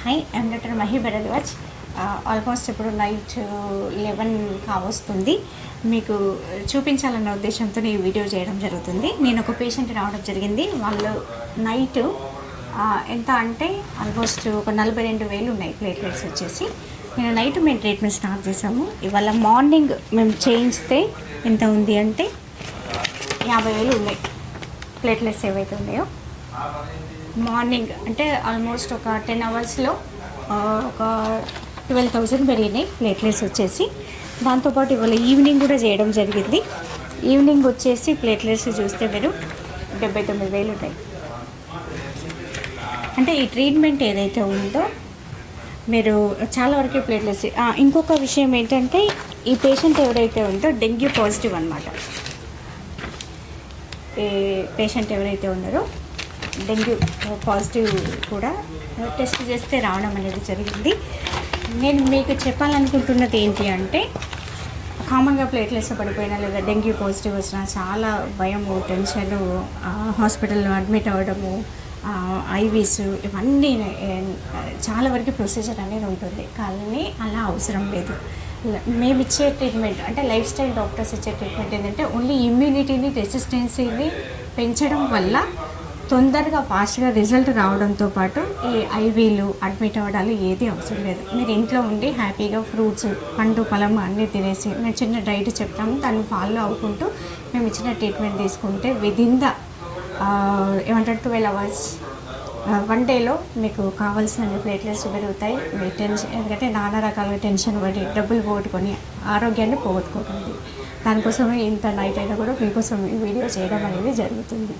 Hi, I'm doctor Mahi Bharadwaj. Almost ఇప్పుడు night 11 కావస్తుంది. మీకు చూపించాలన్న ఉద్దేశంతో ఈ వీడియో చేయడం జరుగుతుంది. నేను ఒక పేషెంట్ రావడం జరిగింది. వాళ్ళు నైట్ ఎంత అంటే ఆల్మోస్ట్ ఒక 42,000 ఉన్నాయి ప్లేట్లెట్స్ వచ్చేసి. మేము ట్రీట్మెంట్ స్టార్ట్ చేసాము. ఇవాళ మార్నింగ్ మేము చేయిస్తే ఎంత ఉంది అంటే 50,000 ఉన్నాయి ప్లేట్లెట్స్ ఏవైతే ఉన్నాయో. మార్నింగ్ అంటే ఆల్మోస్ట్ ఒక 10 అవర్స్లో ఒక 12,000 పెరిగినాయి ప్లేట్లెట్స్ వచ్చేసి. దాంతోపాటు ఇవాళ ఈవినింగ్ కూడా చేయడం జరిగింది. ఈవినింగ్ వచ్చేసి ప్లేట్లెట్స్ చూస్తే మీరు 79,000 ఉంటాయి. అంటే ఈ ట్రీట్మెంట్ ఏదైతే ఉందో మీరు చాలా వరకు ప్లేట్లెట్స్. ఇంకొక విషయం ఏంటంటే ఈ పేషెంట్ ఎవరైతే ఉందో డెంగ్యూ పాజిటివ్ అనమాట. ఈ పేషెంట్ ఎవరైతే ఉన్నారో డెంగ్యూ పాజిటివ్ కూడా టెస్ట్ చేస్తే రావడం అనేది జరిగింది. నేను మీకు చెప్పాలనుకుంటున్నది ఏంటి అంటే కామన్గా ప్లేట్లెట్స్ పడిపోయినా లేదా డెంగ్యూ పాజిటివ్ వచ్చినా చాలా భయము, టెన్షన్, హాస్పిటల్లో అడ్మిట్ అవ్వడము, ఐవీస్, ఇవన్నీ చాలా వరకు ప్రొసీజర్ అనేది ఉంటుంది. కానీ అలా అవసరం లేదు. మేము ఇచ్చే ట్రీట్మెంట్ అంటే లైఫ్ స్టైల్ డాక్టర్స్ ఇచ్చే ట్రీట్మెంట్ ఏంటంటే ఓన్లీ ఇమ్యూనిటీని, రెసిస్టెన్సీని పెంచడం వల్ల తొందరగా ఫాస్ట్గా రిజల్ట్ రావడంతో పాటు ఈ ఐవీలు, అడ్మిట్ అవ్వడాలు ఏది అవసరం లేదు. మీరు ఇంట్లో ఉండి హ్యాపీగా ఫ్రూట్స్, పండు, పొలం అన్నీ తినేసి మేము చిన్న డైట్ చెప్తాము, దాన్ని ఫాలో అవ్వుకుంటూ మేము ఇచ్చిన ట్రీట్మెంట్ తీసుకుంటే విదిన్ ద 12 అవర్స్ 1 డేలో మీకు కావాల్సిన ప్లేట్లెట్స్ పెరుగుతాయి. మీ టెన్షన్ ఎందుకంటే నానా రకాలుగా టెన్షన్ పడి డబ్బులు పోగొట్టుకొని ఆరోగ్యాన్ని పోగొట్టుకోకండి. దానికోసమే ఇంత నైట్ అయినా కూడా మీకోసం ఈ వీడియో చేయడం అనేది జరుగుతుంది.